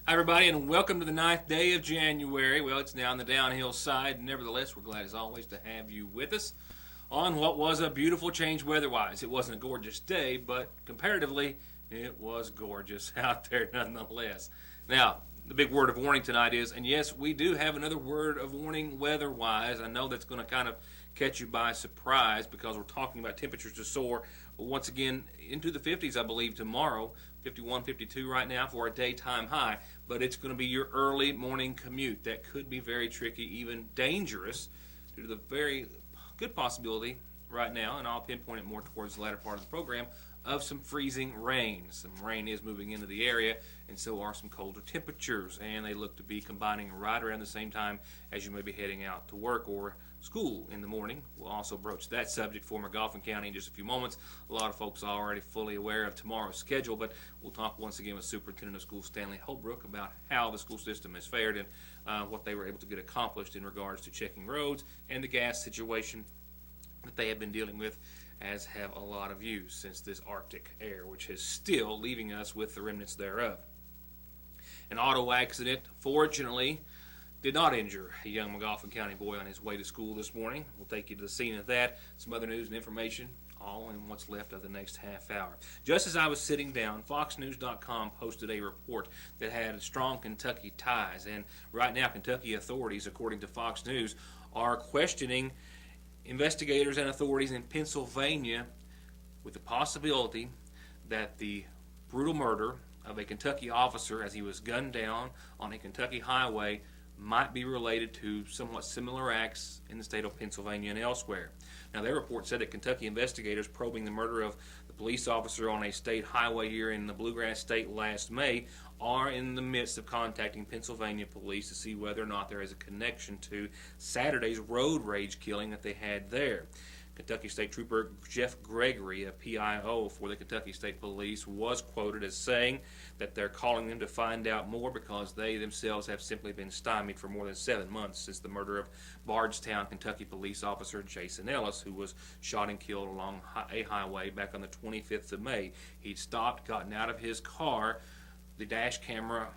Hi, everybody, and welcome to the 9th day of January. Well, it's now on the downhill side. Nevertheless, we're glad as always to have you with us on what was a beautiful change weather-wise. It wasn't a gorgeous day, but comparatively, it was gorgeous out there nonetheless. Now, the big word of warning tonight is, and yes, we do have another word of warning weather-wise. I know that's going to kind of catch you by surprise because we're talking about temperatures to soar once again into the 50s, I believe, tomorrow. 51, 52 right now for a daytime high, but it's going to be your early morning commute. That could be very tricky, even dangerous, due to the very good possibility right now, and I'll pinpoint it more towards the latter part of the program, of some freezing rain. Some rain is moving into the area, and so are some colder temperatures, and they look to be combining right around the same time as you may be heading out to work or school in the morning. We'll also broach that subject for McGoffin County in just a few moments. A lot of folks are already fully aware of tomorrow's schedule, but we'll talk once again with Superintendent of Schools Stanley Holbrook about how the school system has fared and what they were able to get accomplished in regards to checking roads and the gas situation that they have been dealing with, as have a lot of you, since this Arctic air, which is still leaving us with the remnants thereof. An auto accident, fortunately, did not injure a young McGoffin County boy on his way to school this morning. We'll take you to the scene of that, some other news and information, all in what's left of the next half hour. Just as I was sitting down, FoxNews.com posted a report that had strong Kentucky ties, and right now Kentucky authorities, according to Fox News, are questioning investigators and authorities in Pennsylvania with the possibility that the brutal murder of a Kentucky officer as he was gunned down on a Kentucky highway might be related to somewhat similar acts in the state of Pennsylvania and elsewhere. Now, their report said that Kentucky investigators probing the murder of the police officer on a state highway here in the Bluegrass State last May are in the midst of contacting Pennsylvania police to see whether or not there is a connection to Saturday's road rage killing that they had there. Kentucky State Trooper Jeff Gregory, a PIO for the Kentucky State Police, was quoted as saying that they're calling them to find out more because they themselves have simply been stymied for more than 7 months since the murder of Bardstown, Kentucky police officer Jason Ellis, who was shot and killed along a highway back on the 25th of May. He'd stopped, gotten out of his car, the dash camera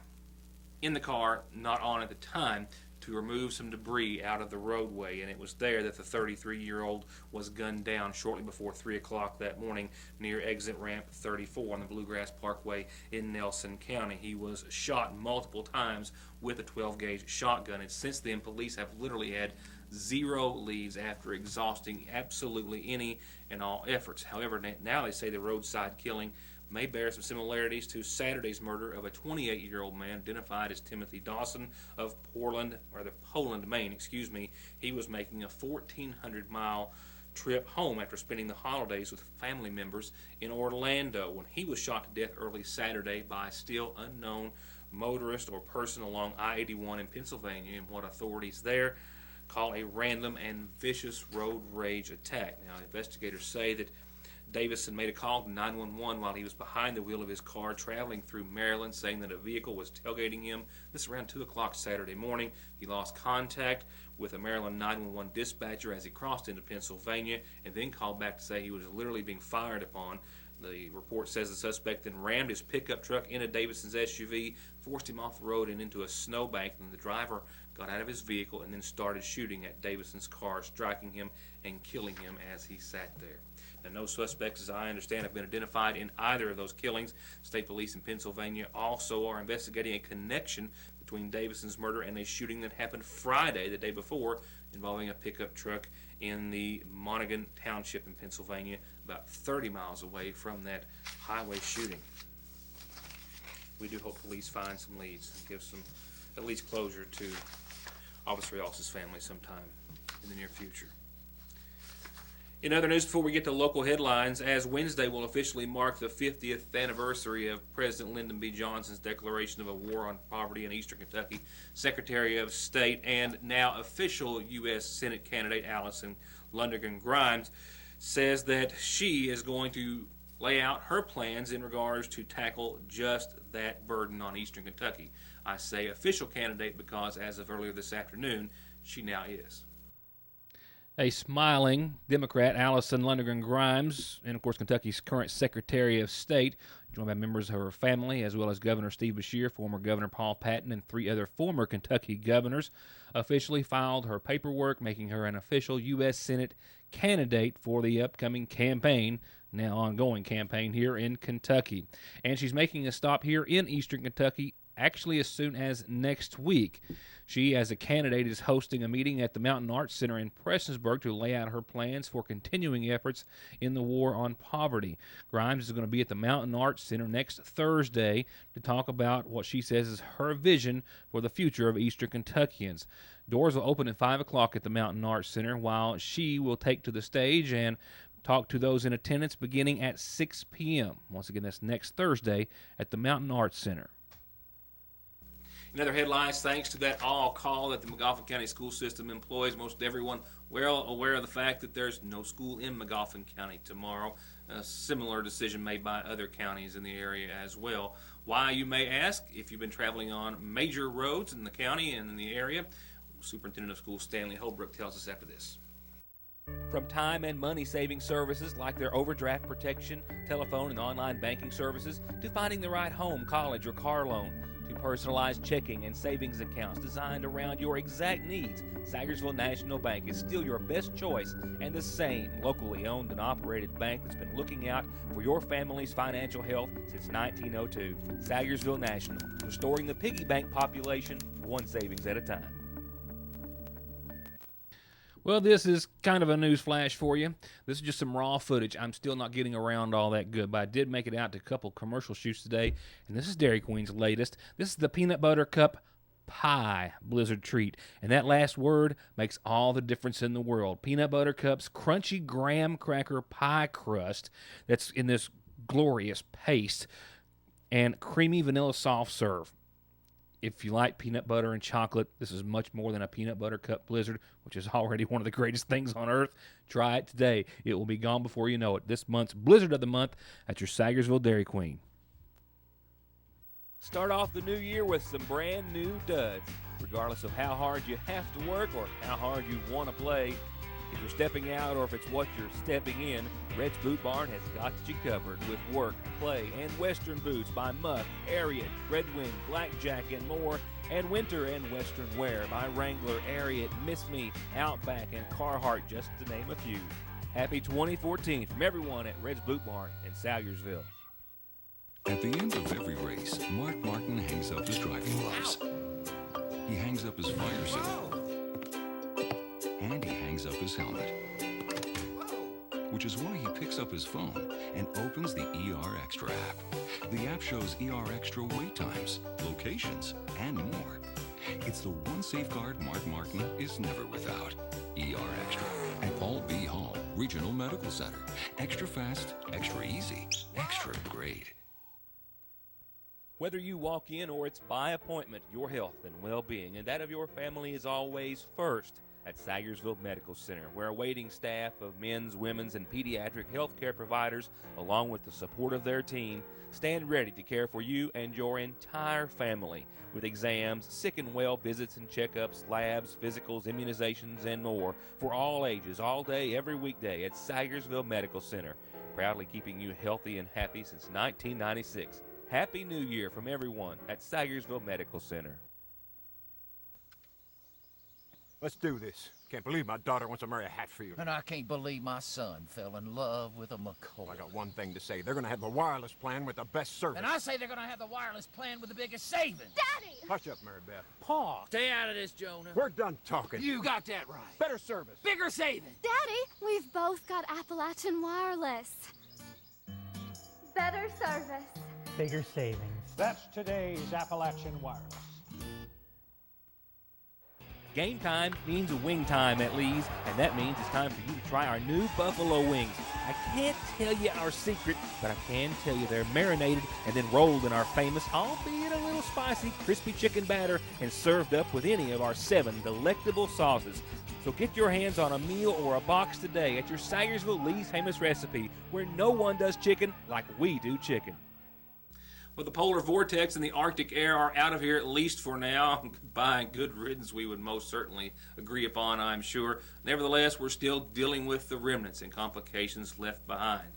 in the car, not on at the time, to remove some debris out of the roadway, and it was there that the 33-year-old was gunned down shortly before 3 o'clock that morning near exit ramp 34 on the Bluegrass Parkway in Nelson County. He was shot multiple times with a 12-gauge shotgun, and since then police have literally had zero leads after exhausting absolutely any and all efforts. However, now they say the roadside killing may bear some similarities to Saturday's murder of a 28-year-old man identified as Timothy Dawson of Poland, Maine. He was making a 1,400-mile trip home after spending the holidays with family members in Orlando when he was shot to death early Saturday by a still unknown motorist or person along I-81 in Pennsylvania in what authorities there call a random and vicious road rage attack. Now, investigators say that Davison made a call to 911 while he was behind the wheel of his car traveling through Maryland, saying that a vehicle was tailgating him. This is around 2 o'clock Saturday morning. He lost contact with a Maryland 911 dispatcher as he crossed into Pennsylvania and then called back to say he was literally being fired upon. The report says the suspect then rammed his pickup truck into Davison's SUV, forced him off the road and into a snowbank, and the driver got out of his vehicle and then started shooting at Davison's car, striking him and killing him as he sat there. Now, no suspects, as I understand, have been identified in either of those killings. State police in Pennsylvania also are investigating a connection between Davison's murder and a shooting that happened Friday, the day before, involving a pickup truck in the Monaghan Township in Pennsylvania, about 30 miles away from that highway shooting. We do hope police find some leads and give some at least closure to Officer Ellis's family sometime in the near future. In other news, before we get to local headlines, as Wednesday will officially mark the 50th anniversary of President Lyndon B. Johnson's declaration of a war on poverty in eastern Kentucky, Secretary of State and now official U.S. Senate candidate Allison Lundergan Grimes says that she is going to lay out her plans in regards to tackle just that burden on eastern Kentucky. I say official candidate because as of earlier this afternoon, she now is. A smiling Democrat, Allison Lundergan Grimes, and of course Kentucky's current Secretary of State, joined by members of her family, as well as Governor Steve Beshear, former Governor Paul Patton, and 3 other former Kentucky governors, officially filed her paperwork, making her an official U.S. Senate candidate for the upcoming campaign, now ongoing campaign here in Kentucky. And she's making a stop here in Eastern Kentucky actually as soon as next week. She, as a candidate, is hosting a meeting at the Mountain Arts Center in Prestonsburg to lay out her plans for continuing efforts in the war on poverty. Grimes is going to be at the Mountain Arts Center next Thursday to talk about what she says is her vision for the future of Eastern Kentuckians. Doors will open at 5 o'clock at the Mountain Arts Center, while she will take to the stage and talk to those in attendance beginning at 6 p.m. Once again, that's next Thursday at the Mountain Arts Center. In other headlines, thanks to that all-call that the McGoffin County school system employs, most everyone well aware of the fact that there's no school in McGoffin County tomorrow. A similar decision made by other counties in the area as well. Why, you may ask, if you've been traveling on major roads in the county and in the area. Superintendent of Schools Stanley Holbrook tells us after this. From time and money-saving services like their overdraft protection, telephone and online banking services, to finding the right home, college, or car loan, to personalized checking and savings accounts designed around your exact needs, Salyersville National Bank is still your best choice and the same locally owned and operated bank that's been looking out for your family's financial health since 1902. Salyersville National, restoring the piggy bank population one savings at a time. Well, this is kind of a news flash for you. This is just some raw footage. I'm still not getting around all that good, but I did make it out to a couple commercial shoots today, and this is Dairy Queen's latest. This is the Peanut Butter Cup Pie Blizzard treat, and that last word makes all the difference in the world. Peanut Butter Cup's crunchy graham cracker pie crust that's in this glorious paste and creamy vanilla soft serve. If you like peanut butter and chocolate, this is much more than a peanut butter cup blizzard, which is already one of the greatest things on earth. Try it today. It will be gone before you know it. This month's Blizzard of the Month at your Salyersville Dairy Queen. Start off the new year with some brand new duds. Regardless of how hard you have to work or how hard you want to play, if you're stepping out or if it's what you're stepping in, Red's Boot Barn has got you covered with work, play, and western boots by Muck, Ariat, Red Wing, Blackjack, and more, and winter and western wear by Wrangler, Ariat, Miss Me, Outback, and Carhartt, just to name a few. Happy 2014 from everyone at Red's Boot Barn in Salyersville. At the end of every race, Mark Martin hangs up his driving gloves. He hangs up his fire suit. And he hangs up his helmet. Which is why he picks up his phone and opens the ER Extra app. The app shows ER Extra wait times, locations, and more. It's the one safeguard Mark Martin is never without. ER Extra at Paul B. Hall Regional Medical Center. Extra fast, extra easy, extra great. Whether you walk in or it's by appointment, your health and well-being and that of your family is always first at Salyersville Medical Center, where a waiting staff of men's, women's, and pediatric healthcare providers, along with the support of their team, stand ready to care for you and your entire family with exams, sick and well visits and checkups, labs, physicals, immunizations, and more for all ages, all day, every weekday at Salyersville Medical Center, proudly keeping you healthy and happy since 1996. Happy New Year from everyone at Salyersville Medical Center. Let's do this. Can't believe my daughter wants to marry a Hatfield. And I can't believe my son fell in love with a McCoy. I got one thing to say. They're going to have the wireless plan with the best service. And I say they're going to have the wireless plan with the biggest savings. Daddy! Hush up, Mary Beth. Pa, stay out of this, Jonah. We're done talking. You got that right. Better service. Bigger savings. Daddy, we've both got Appalachian Wireless. Better service. Bigger savings. That's today's Appalachian Wireless. Game time means wing time at Lee's, and that means it's time for you to try our new buffalo wings. I can't tell you our secret, but I can tell you they're marinated and then rolled in our famous, albeit a little spicy, crispy chicken batter and served up with any of our 7 delectable sauces. So get your hands on a meal or a box today at your Salyersville Lee's famous recipe, where no one does chicken like we do chicken. Well, the polar vortex and the Arctic air are out of here, at least for now. Goodbye and good riddance, we would most certainly agree upon, I'm sure. Nevertheless, we're still dealing with the remnants and complications left behind.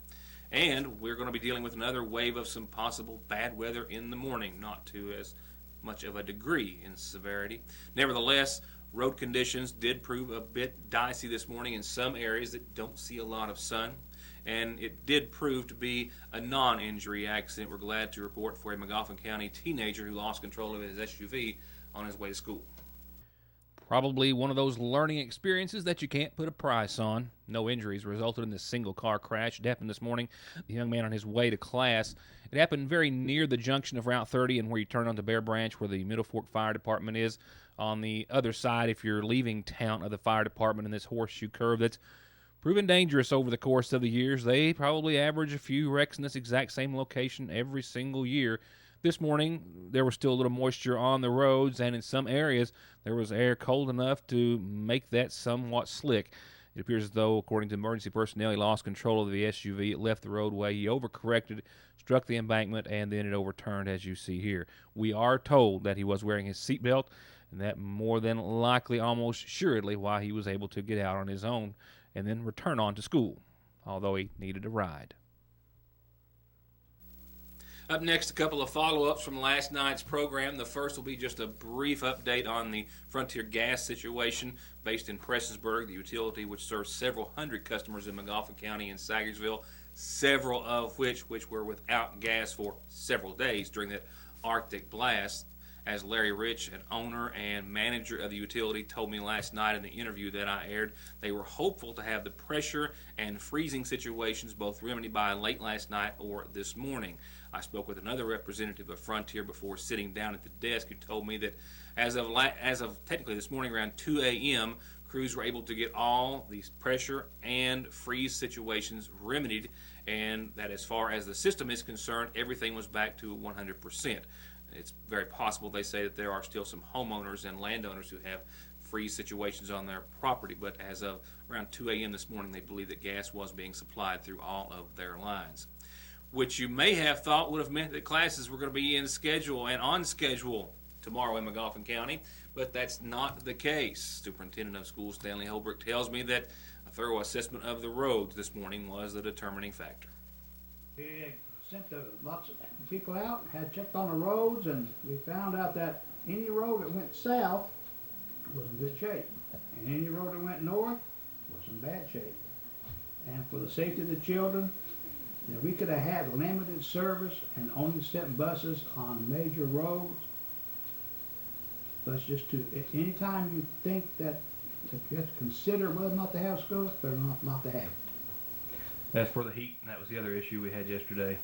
And we're going to be dealing with another wave of some possible bad weather in the morning, not to as much of a degree in severity. Nevertheless, road conditions did prove a bit dicey this morning in some areas that don't see a lot of sun. And it did prove to be a non-injury accident. We're glad to report for a McGoffin County teenager who lost control of his SUV on his way to school. Probably one of those learning experiences that you can't put a price on. No injuries resulted in this single car crash. It happened this morning. The young man on his way to class. It happened very near the junction of Route 30 and where you turn onto Bear Branch, where the Middle Fork Fire Department is. On the other side, if you're leaving town, of the fire department in this horseshoe curve that's proven dangerous over the course of the years. They probably average a few wrecks in this exact same location every single year. This morning, there was still a little moisture on the roads, and in some areas, there was air cold enough to make that somewhat slick. It appears as though, according to emergency personnel, he lost control of the SUV. It left the roadway. He overcorrected, struck the embankment, and then it overturned, as you see here. We are told that he was wearing his seatbelt, and that more than likely, almost assuredly, why he was able to get out on his own and then return on to school, although he needed a ride. Up next, a couple of follow-ups from last night's program. The first will be just a brief update on the Frontier Gas situation based in Prestonsburg, the utility which serves several hundred customers in McGoffin County and Salyersville, several of which were without gas for several days during that Arctic blast. As Larry Rich, an owner and manager of the utility, told me last night in the interview that I aired, they were hopeful to have the pressure and freezing situations both remedied by late last night or this morning. I spoke with another representative of Frontier before sitting down at the desk who told me that as of technically this morning around 2 a.m., crews were able to get all these pressure and freeze situations remedied, and that as far as the system is concerned, everything was back to 100%. It's very possible, they say, that there are still some homeowners and landowners who have freeze situations on their property, but as of around 2 a.m. this morning, they believe that gas was being supplied through all of their lines, which you may have thought would have meant that classes were going to be in schedule and on schedule tomorrow in McGoffin County, but that's not the case. Superintendent of Schools Stanley Holbrook tells me that a thorough assessment of the roads this morning was the determining factor. We sent lots of people out, had checked on the roads, and we found out that any road that went south was in good shape, and any road that went north was in bad shape. And for the safety of the children, we could have had limited service and only sent buses on major roads. But just any time you think that you have to consider whether or not to have school, it's better not to have it. That's for the heat, and that was the other issue we had yesterday.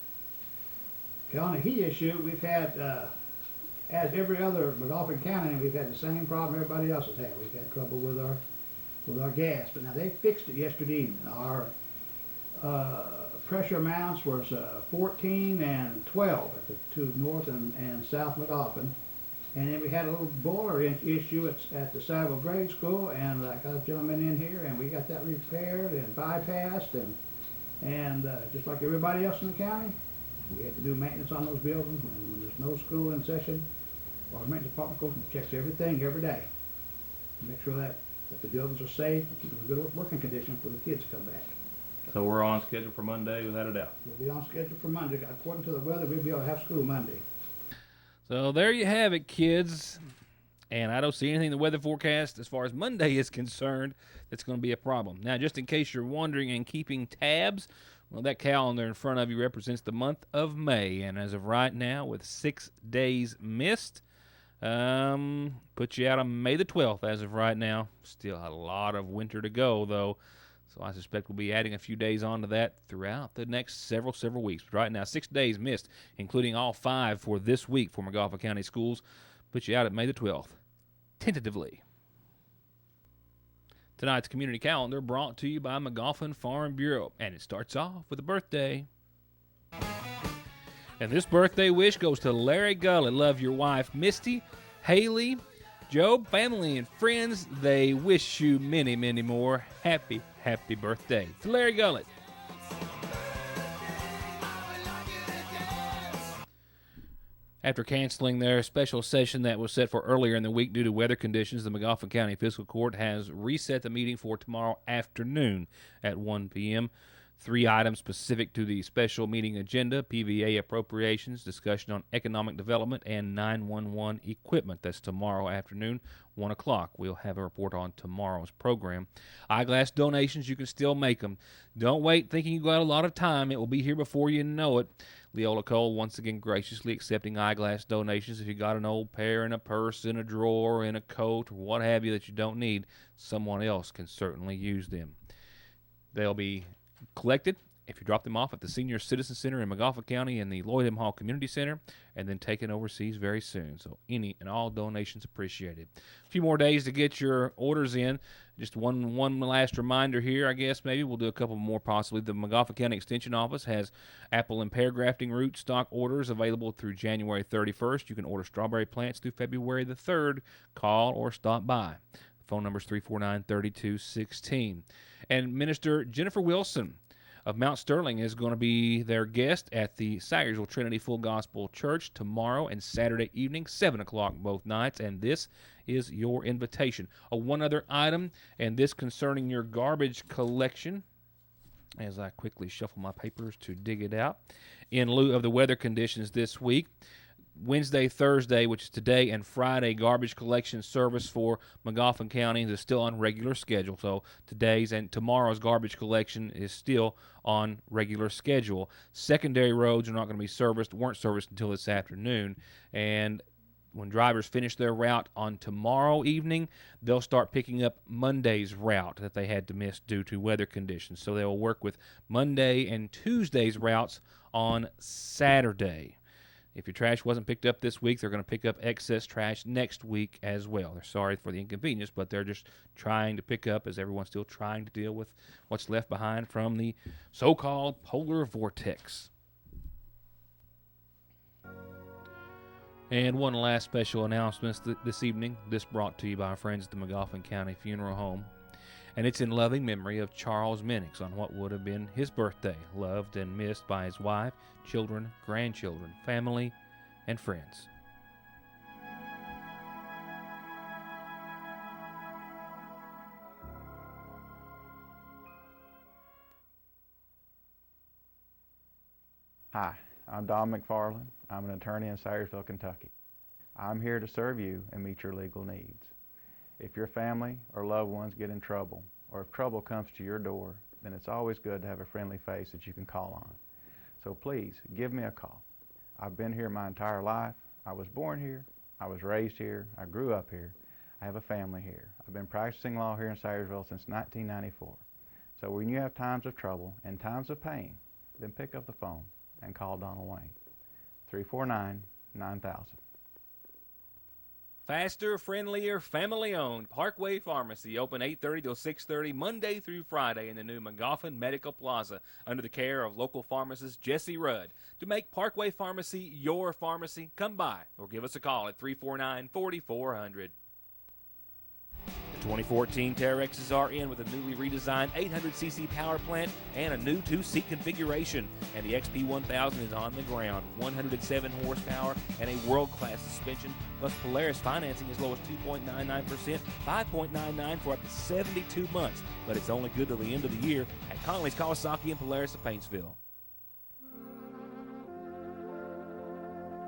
Okay, on the heat issue, we've had, as every other McGoffin County, we've had the same problem everybody else has had. We've had trouble with our gas, but now they fixed it yesterday evening. Our pressure amounts was 14 and 12 at the two North and South McGoffin. And then we had a little boiler issue at the Salyersville grade school, and I got a gentleman in here, and we got that repaired and bypassed, and just like everybody else in the county, we have to do maintenance on those buildings. When there's no school in session, our maintenance department goes and checks everything every day to make sure that the buildings are safe and keep them in good working condition for the kids to come back. So we're on schedule for Monday without a doubt. We'll be on schedule for Monday. According to the weather, we'll be able to have school Monday. So there you have it, kids. And I don't see anything in the weather forecast as far as Monday is concerned that's going to be a problem. Now, just in case you're wondering and keeping tabs, well, that calendar in front of you represents the month of May. And as of right now, with 6 days missed, puts you out on May the 12th as of right now. Still a lot of winter to go, though. So I suspect we'll be adding a few days onto that throughout the next several weeks. But right now, 6 days missed, including all 5 for this week for McGoffin County Schools. Put you out at May the 12th, tentatively. Tonight's community calendar brought to you by McGoffin Farm Bureau, and it starts off with a birthday. And this birthday wish goes to Larry Gullett. Love your wife, Misty, Haley, Job, family, and friends. They wish you many, many more. Happy birthday to Larry Gullett. After canceling their special session that was set for earlier in the week due to weather conditions, the McGoffin County Fiscal Court has reset the meeting for tomorrow afternoon at 1 p.m. 3 items specific to the special meeting agenda: PVA appropriations, discussion on economic development, and 911 equipment. That's tomorrow afternoon, 1 o'clock. We'll have a report on tomorrow's program. Eyeglass donations, you can still make them. Don't wait thinking you got a lot of time. It will be here before you know it. Leola Cole once again graciously accepting eyeglass donations. If you got an old pair in a purse, in a drawer, in a coat, or what have you that you don't need, someone else can certainly use them. They'll be collected if you drop them off at the Senior Citizen Center in McGoffin County and the Lloyd M. Hall Community Center, and then taken overseas very soon. So any and all donations appreciated. A few more days to get your orders in. Just one last reminder here, I guess maybe we'll do a couple more possibly. The McGoffin County Extension Office has apple and pear grafting root stock orders available through January 31st. You can order strawberry plants through February the 3rd. Call or stop by. The phone number is 349-3216. And Minister Jennifer Wilson of Mount Sterling is going to be their guest at the Salyersville Trinity Full Gospel Church tomorrow and Saturday evening, 7 o'clock both nights, and this is your invitation. One other item, and this concerning your garbage collection, as I quickly shuffle my papers to dig it out. In lieu of the weather conditions this week, Wednesday, Thursday, which is today, and Friday garbage collection service for McGoffin County is still on regular schedule. So today's and tomorrow's garbage collection is still on regular schedule. Secondary roads are not going to be weren't serviced until this afternoon. And when drivers finish their route on tomorrow evening, they'll start picking up Monday's route that they had to miss due to weather conditions. So they will work with Monday and Tuesday's routes on Saturday. If your trash wasn't picked up this week, they're going to pick up excess trash next week as well. They're sorry for the inconvenience, but they're just trying to pick up as everyone's still trying to deal with what's left behind from the so-called polar vortex. And one last special announcement this evening. This brought to you by our friends at the McGoffin County Funeral Home. And it's in loving memory of Charles Minix on what would have been his birthday, loved and missed by his wife, children, grandchildren, family, and friends. Hi, I'm Don McFarland. I'm an attorney in Salyersville, Kentucky. I'm here to serve you and meet your legal needs. If your family or loved ones get in trouble, or if trouble comes to your door, then it's always good to have a friendly face that you can call on. So please, give me a call. I've been here my entire life. I was born here. I was raised here. I grew up here. I have a family here. I've been practicing law here in Salyersville since 1994. So when you have times of trouble and times of pain, then pick up the phone and call Donald Wayne. 349-9000. Faster, friendlier, family-owned Parkway Pharmacy, open 8:30 till 6:30 Monday through Friday in the new McGoffin Medical Plaza under the care of local pharmacist Jesse Rudd. To make Parkway Pharmacy your pharmacy, come by or give us a call at 349-4400. The 2014 Terexes are in with a newly redesigned 800cc power plant and a new 2-seat configuration. And the XP1000 is on the ground. 107 horsepower and a world-class suspension, plus Polaris financing as low as 2.99%, 5.99 for up to 72 months. But it's only good till the end of the year at Conley's Kawasaki and Polaris of Paintsville.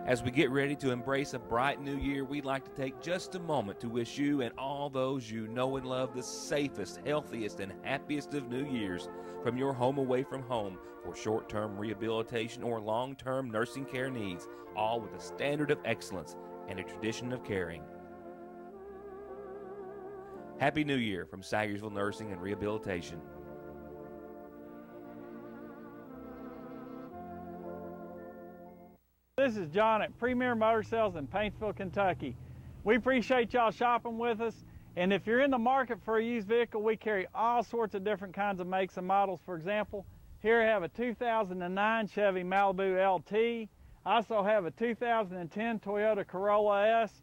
As we get ready to embrace a bright new year, we'd like to take just a moment to wish you and all those you know and love the safest, healthiest, and happiest of New Years. From your home away from home for short-term rehabilitation or long-term nursing care needs, all with a standard of excellence and a tradition of caring. Happy New Year from Salyersville Nursing and Rehabilitation. This is John at Premier Motor Sales in Paintsville, Kentucky. We appreciate y'all shopping with us, and if you're in the market for a used vehicle, we carry all sorts of different kinds of makes and models. For example, here I have a 2009 Chevy Malibu LT. I also have a 2010 Toyota Corolla S.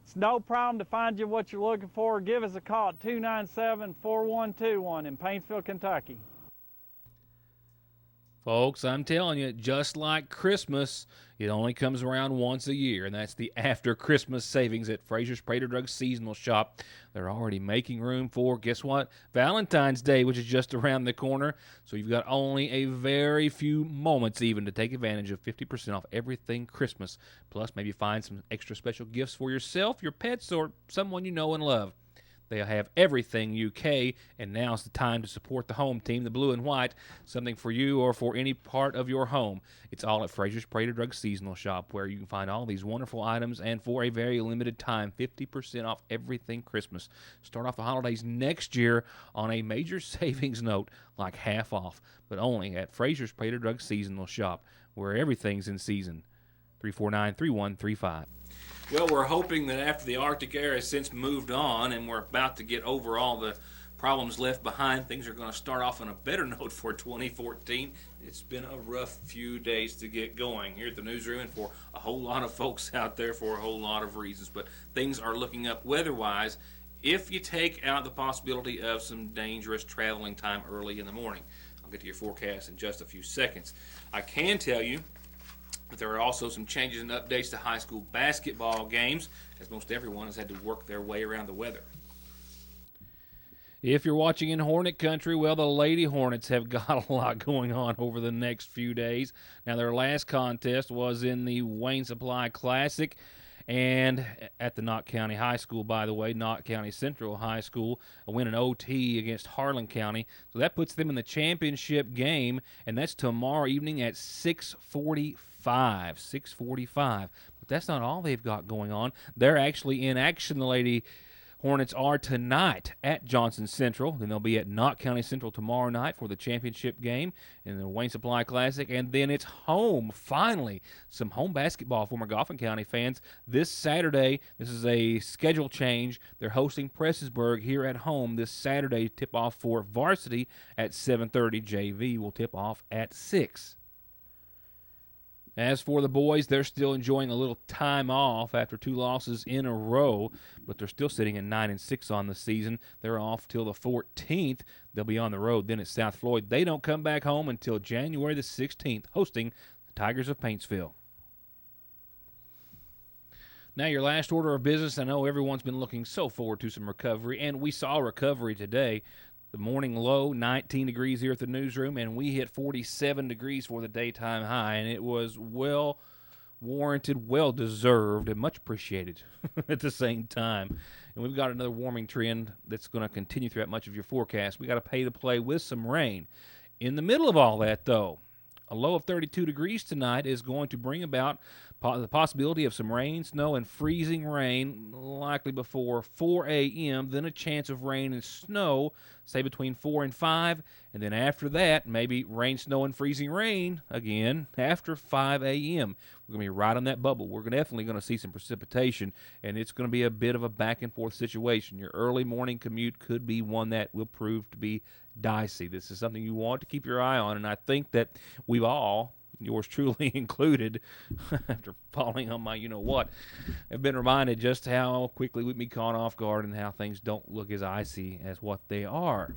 It's no problem to find you what you're looking for. Give us a call at 297-4121 in Paintsville, Kentucky. Folks, I'm telling you, just like Christmas, it only comes around once a year, and that's the after Christmas savings at Fraser's Prater Drug Seasonal Shop. They're already making room for, guess what, Valentine's Day, which is just around the corner. So you've got only a very few moments even to take advantage of 50% off everything Christmas. Plus, maybe find some extra special gifts for yourself, your pets, or someone you know and love. They have everything UK, and now's the time to support the home team, the blue and white, something for you or for any part of your home. It's all at Fraser's Prater Drug Seasonal Shop, where you can find all these wonderful items, and for a very limited time, 50% off everything Christmas. Start off the holidays next year on a major savings note, like half off, but only at Fraser's Prater Drug Seasonal Shop, where everything's in season. 349-3135. Well, we're hoping that after the Arctic air has since moved on and we're about to get over all the problems left behind, things are going to start off on a better note for 2014. It's been a rough few days to get going here at the newsroom and for a whole lot of folks out there for a whole lot of reasons. But things are looking up weather-wise if you take out the possibility of some dangerous traveling time early in the morning. I'll get to your forecast in just a few seconds. I can tell you but there are also some changes and updates to high school basketball games, as most everyone has had to work their way around the weather. If you're watching in Hornet Country, well, the Lady Hornets have got a lot going on over the next few days. Now, their last contest was in the Wayne Supply Classic, and at the Knott County High School, by the way, Knott County Central High School, a win in OT against Harlan County. So that puts them in the championship game, and that's tomorrow evening at 6:45. 6:45. But that's not all they've got going on. They're actually in action. The Lady Hornets are tonight at Johnson Central. Then they'll be at Knott County Central tomorrow night for the championship game in the Wayne Supply Classic. And then it's home, finally, some home basketball for McGoffin County fans. This Saturday, this is a schedule change. They're hosting Prestonsburg here at home this Saturday. Tip-off for varsity at 7:30. JV will tip off at 6. As for the boys, they're still enjoying a little time off after 2 losses in a row, but they're still sitting at 9-6 on the season. They're off till the 14th. They'll be on the road then at South Floyd. They don't come back home until January the 16th, hosting the Tigers of Paintsville. Now, your last order of business. I know everyone's been looking so forward to some recovery, and we saw recovery today. The morning low, 19 degrees here at the newsroom, and we hit 47 degrees for the daytime high, and it was well warranted, well deserved, and much appreciated at the same time. And we've got another warming trend that's going to continue throughout much of your forecast. We got to pay to play with some rain. In the middle of all that, though, a low of 32 degrees tonight is going to bring about the possibility of some rain, snow, and freezing rain, likely before 4 a.m., then a chance of rain and snow, say between 4 and 5, and then after that, maybe rain, snow, and freezing rain again after 5 a.m. We're going to be right on that bubble. We're definitely going to see some precipitation, and it's going to be a bit of a back-and-forth situation. Your early morning commute could be one that will prove to be dicey. This is something you want to keep your eye on, and I think that we've all, yours truly included, after falling on my you-know-what, have been reminded just how quickly we'd be caught off guard and how things don't look as icy as what they are.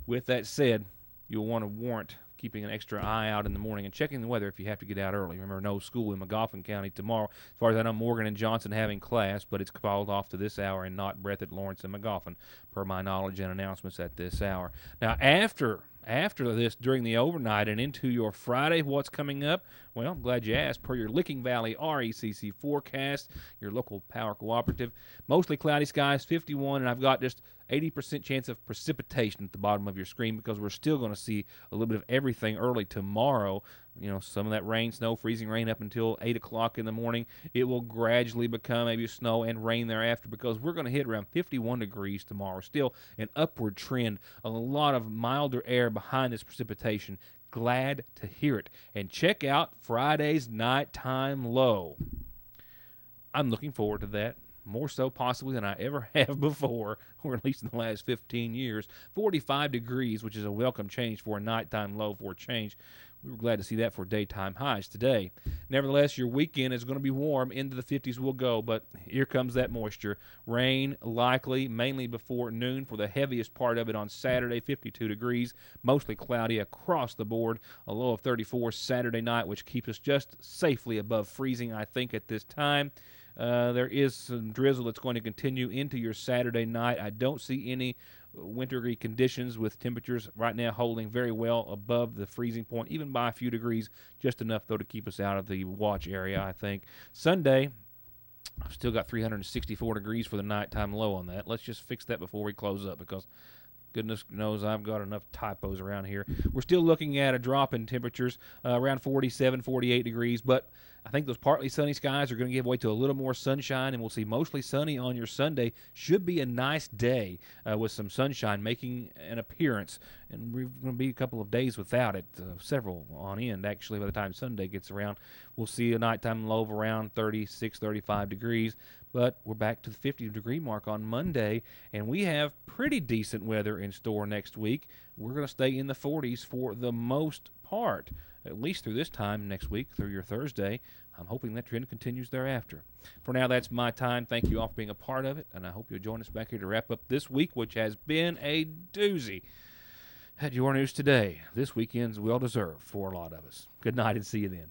With that said, you'll want to warrant keeping an extra eye out in the morning and checking the weather if you have to get out early. Remember, no school in McGoffin County tomorrow. As far as I know, Morgan and Johnson having class, but it's called off to this hour and not Breathitt, Lawrence, and McGoffin, per my knowledge and announcements at this hour. Now, after this, during the overnight and into your Friday, what's coming up? Well, I'm glad you asked. Per your Licking Valley RECC forecast, your local power cooperative, mostly cloudy skies, 51, and I've got just 80% chance of precipitation at the bottom of your screen because we're still going to see a little bit of everything early tomorrow. You know, some of that rain, snow, freezing rain up until 8 o'clock in the morning. It will gradually become maybe snow and rain thereafter because we're going to hit around 51 degrees tomorrow. Still an upward trend, a lot of milder air behind this precipitation. Glad to hear it. And check out Friday's nighttime low. I'm looking forward to that. More so possibly than I ever have before, or at least in the last 15 years. 45 degrees, which is a welcome change for a nighttime low for a change. We were glad to see that for daytime highs today. Nevertheless, your weekend is going to be warm. Into the 50s will go, but here comes that moisture. Rain likely, mainly before noon for the heaviest part of it on Saturday, 52 degrees. Mostly cloudy across the board. A low of 34 Saturday night, which keeps us just safely above freezing, I think, at this time. There is some drizzle that's going to continue into your Saturday night. I don't see any wintry conditions, with temperatures right now holding very well above the freezing point, even by a few degrees, just enough, though, to keep us out of the watch area, I think. Sunday, I've still got 364 degrees for the nighttime low on that. Let's just fix that before we close up, because goodness knows I've got enough typos around here. We're still looking at a drop in temperatures, around 47, 48 degrees, but I think those partly sunny skies are going to give way to a little more sunshine, and we'll see mostly sunny on your Sunday. Should be a nice day with some sunshine making an appearance, and we're going to be a couple of days without it, several on end, actually, by the time Sunday gets around. We'll see a nighttime low of around 36, 35 degrees, but we're back to the 50-degree mark on Monday, and we have pretty decent weather in store next week. We're going to stay in the 40s for the most part, at least through this time next week, through your Thursday. I'm hoping that trend continues thereafter. For now, that's my time. Thank you all for being a part of it, and I hope you'll join us back here to wrap up this week, which has been a doozy. At your news today, this weekend's well-deserved for a lot of us. Good night, and see you then.